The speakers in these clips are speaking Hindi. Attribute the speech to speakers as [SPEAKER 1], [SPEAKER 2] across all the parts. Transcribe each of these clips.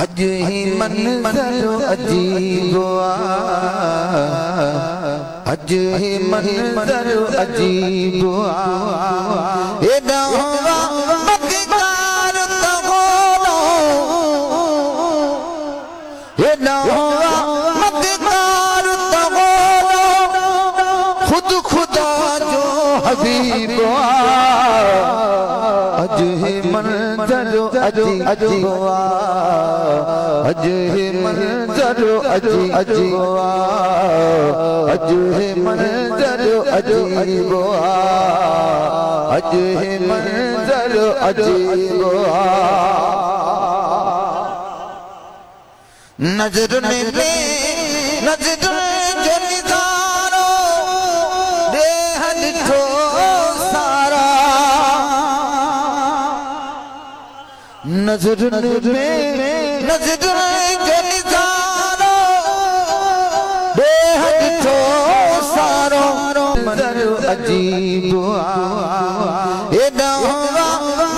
[SPEAKER 1] अज ही मंज़र अजीब अज ही मंज़र अजीब ए दवा मक्कार तगोलो ए दवा मक्कार तगोलो खुद खुदा जो हबीब अज ही मंज़र अजीब अज ही मंज़र अजीब अज ही मंज़र अजीब अज ही मंज़र अजीब नज़र में नज़र जो निगारो दे हद तो सारा नज़र में नज़र जो निगारो बेहद तो सारो मंज़र अजीब ए दवा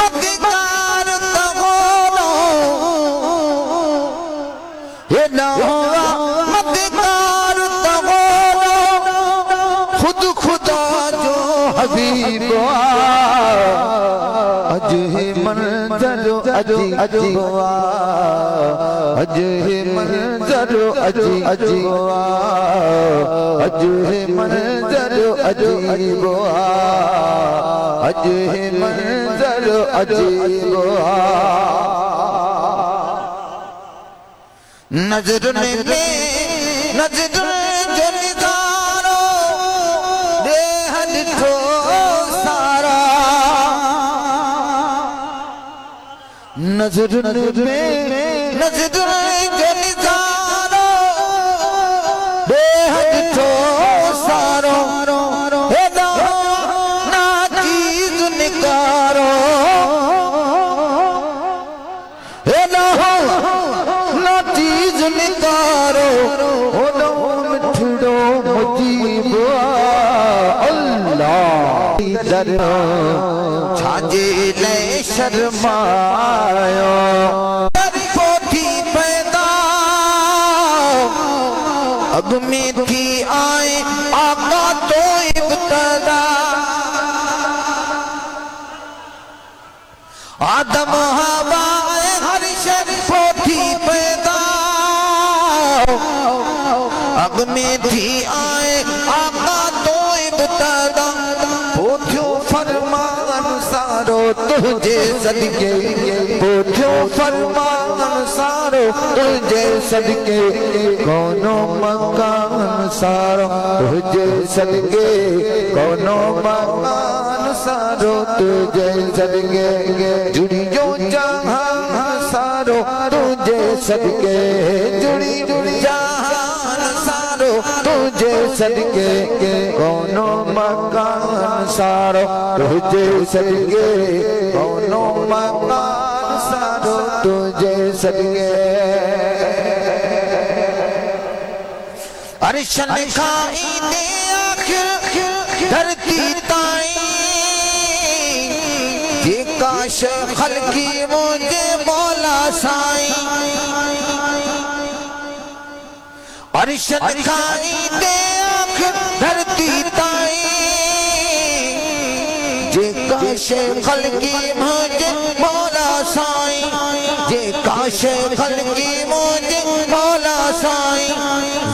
[SPEAKER 1] मक्कार तगोलो ए दवा मक्कार तगोलो खुद खुदा जो हबीब अज ही मंज़र अजीब अजीब अज ही मंज़र अजीब अजीब अज ही मंज़र अजीब अज ही मंज़र अजीब नज़र में नज़र जो निगारो दे हद तो सारा नज़र में नज़र जो निगारो बेहद तो सारो हे ना चीज निकारो हे ना चीज निकारो हो मिठड़ो मुजीब अल्लाह दर छाजे ले शर्मायो पोथी पैदा अब में थी आए आका तो इब्तदा आदम हवा हर शर पोथी पैदा अब में थी आए आका तो इब्तदा पोथियो फरमान सारो तुझे सदके पोथियो फरमान सारो तुझे सदके कोनो मकान सारो तुझे सदके कोनो मकान सारो तुझे सदके जुड़ियो जहां सारो तुझे सदके जुड़ी जहान सारो तुझे सदके कोनो मकान सारो तुझे सदके कोनो मकान सारो तुझे सदके अर्शन खाई दे आखिर धरती ताई ये काश खलकी मुझे मौला साई अर्शन खाई दे आखिर धरती ताई जे काश खलकी मुझे मौला साई जे काश खलकी मुझे मौला साई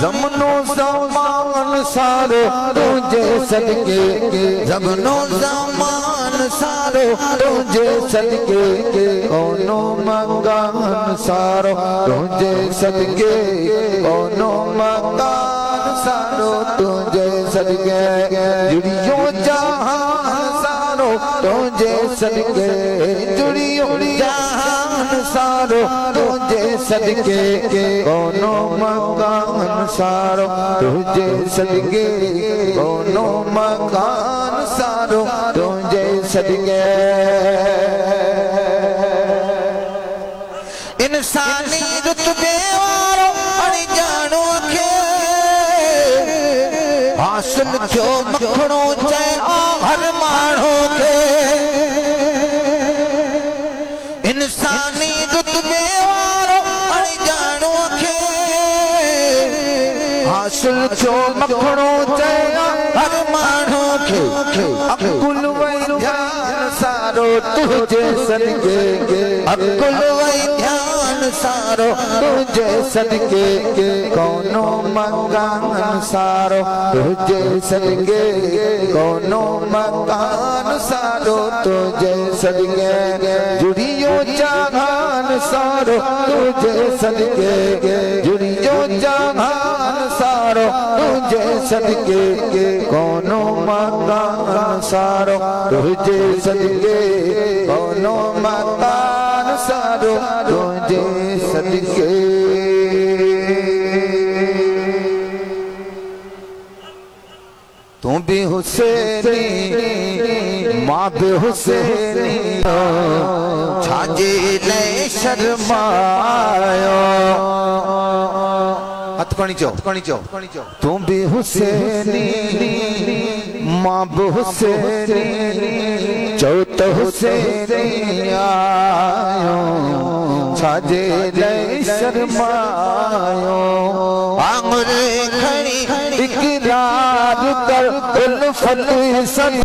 [SPEAKER 1] ज़मानो ज़मान सारो तुझे सदके ज़मानो ज़मान सारो तुझे सदके कोनो मकान सारो तुझे सदके कोनो मकान सारो तुझे सदके जुड़ियो जहां सारो तुझे सदके जुड़ियो जहान सारो तुझे सदके कोनो मकान सारो तुझे सदके कोनो मकान सारो तुझे सदके इंसानी रुतबे वारो अणजानो खे हासिल जो मखणो चे हर माण्हू खे इंसानी रुतबे वारो हासिल जो मखणो चया हर माण्हू खे अकुल वई ध्यान सारो तुझे सदके अकुल वई ध्यान सारो तुझे सदके कोनो मकान सारो तुझे सदके कोनो मकान सारो तुझे सदके जुड़ियो जहान सारो तुझे सदके जुड़ियो जहान सारो तुझे सदके कोनो मकान सारो तुझे सदके कोनो मकान सारो तुझे सदके तू भी हुसैनी मां भी हुसैनी छाजे ले शर्मायो हथकणी चो तू भी हुसैनी मां भी हुसैनी चौथ हुसैनी आयो छाजे ले शर्मायो आंगुर खड़ी इकरार कर उल्फत सब